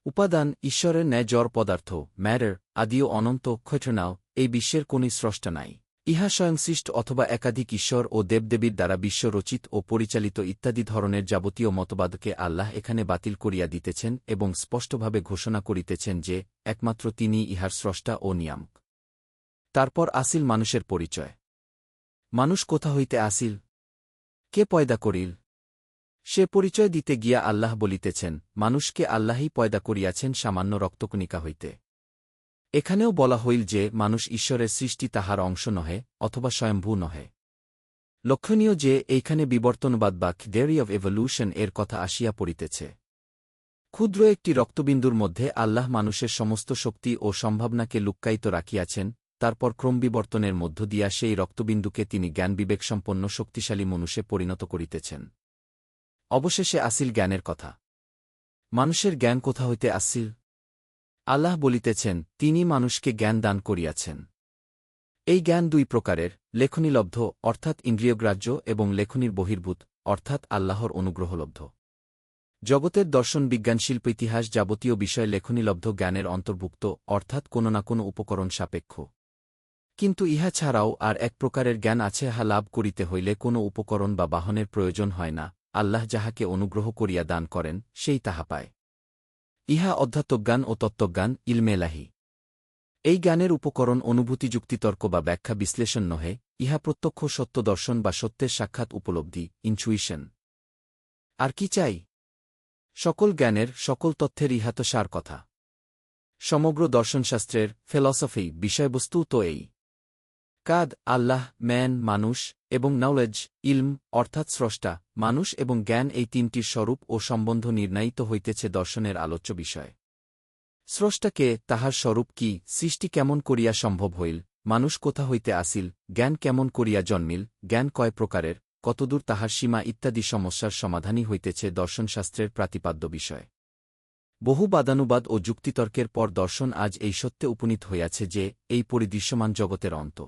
উপাদান ঈশ্বরের ন্যায় জড় পদার্থ ম্যাটার আদিও অনন্ত ক্ষয়নাও এই বিশ্বের কোনই স্রষ্টা নাই। ইহা স্বয়ংসৃষ্ট অথবা একাধিক ঈশ্বর ও দেবদেবীর দ্বারা বিশ্ব রচিত ও পরিচালিত ইত্যাদি ধরনের যাবতীয় মতবাদকে আল্লাহ এখানে বাতিল করিয়া দিতেছেন এবং স্পষ্টভাবে ঘোষণা করিতেছেন যে একমাত্র তিনিই ইহার স্রষ্টা ও নিয়ামক। তারপর আসিল মানুষের পরিচয়। মানুষ কোথা হইতে আসিল? কে পয়দা করিল? সে পরিচয় দিতে গিয়া আল্লাহ বলিতেছেন, মানুষকে আল্লাহই পয়দা করিয়াছেন সামান্য রক্তকণিকা হইতে। এখানেও বলা হইল যে মানুষ ঈশ্বরের সৃষ্টি তাহার অংশ নহে অথবা স্বয়ম্ভূ নহে। লক্ষণীয় যে এইখানে বিবর্তনবাদ বা থিওরি অব এভলিউশন এর কথা আসিয়া পড়িতেছে। ক্ষুদ্র একটি রক্তবিন্দুর মধ্যে আল্লাহ মানুষের সমস্ত শক্তি ও সম্ভাবনাকে লুক্কায়িত রাখিয়াছেন, তারপর ক্রমবিবর্তনের মধ্য দিয়া সেই রক্তবিন্দুকে তিনি জ্ঞান বিবেকসম্পন্ন শক্তিশালী মনুষ্যে পরিণত করিতেছেন। অবশেষে আসিল জ্ঞানের কথা। মানুষের জ্ঞান কোথা হইতে আসিল? আল্লাহ বলিতেছেন, তিনি মানুষকে জ্ঞান দান করিয়াছেন। এই জ্ঞান দুই প্রকারের, লেখনীলব্ধ অর্থাৎ ইন্দ্রিয়গ্রাহ্য এবং লেখনীর বহির্ভূত অর্থাৎ আল্লাহর অনুগ্রহলব্ধ। জগতের দর্শন বিজ্ঞান শিল্প ইতিহাস যাবতীয় বিষয় লেখনীলব্ধ জ্ঞানের অন্তর্ভুক্ত অর্থাৎ কোনো না কোনো উপকরণ সাপেক্ষ। কিন্তু ইহা ছাড়াও আর এক প্রকারের জ্ঞান আছে, হা লাভ করিতে হইলে কোনো উপকরণ বা বাহনের প্রয়োজন হয় না, আল্লাহ যাহাকে অনুগ্রহ করিয়া দান করেন সেই তাহা পায়। ইহা অধ্যাত্মজ্ঞান ও তত্ত্বজ্ঞান ইলমেলাহি। এই জ্ঞানের উপকরণ অনুভূতি যুক্তিতর্ক বা ব্যাখ্যা বিশ্লেষণ নহে, ইহা প্রত্যক্ষ সত্য দর্শন বা সত্যের সাক্ষাৎ উপলব্ধি ইনচুইশন। আর কি চাই? সকল জ্ঞানের সকল তথ্যের ইহা তো সার কথা। সমগ্র দর্শনশাস্ত্রের ফিলসফি বিষয়বস্তু তো এই। কাদ আল্লাহ ম্যান মানুষ এবং নলেজ ইলম অর্থাৎ স্রষ্টা মানুষ এবং জ্ঞান এই তিনটির স্বরূপ ও সম্বন্ধ নির্ণয়িত হইতেছে দর্শনের আলোচ্য বিষয়। স্রষ্টাকে, তাহার স্বরূপ কি, সৃষ্টি কেমন করিয়া সম্ভব হইল, মানুষ কোথা হইতে আসিল, জ্ঞান কেমন করিয়া জন্মিল, জ্ঞান কয় প্রকারের, কতদূর তাহার সীমা ইত্যাদি সমস্যার সমাধানই হইতেছে দর্শনশাস্ত্রের প্রাতিপাদ্য বিষয়। বহু বাদানুবাদ ও যুক্তিতর্কের পর দর্শন আজ এই সত্যে উপনীত হইয়াছে যে এই পরিদৃশ্যমান জগতের অন্ত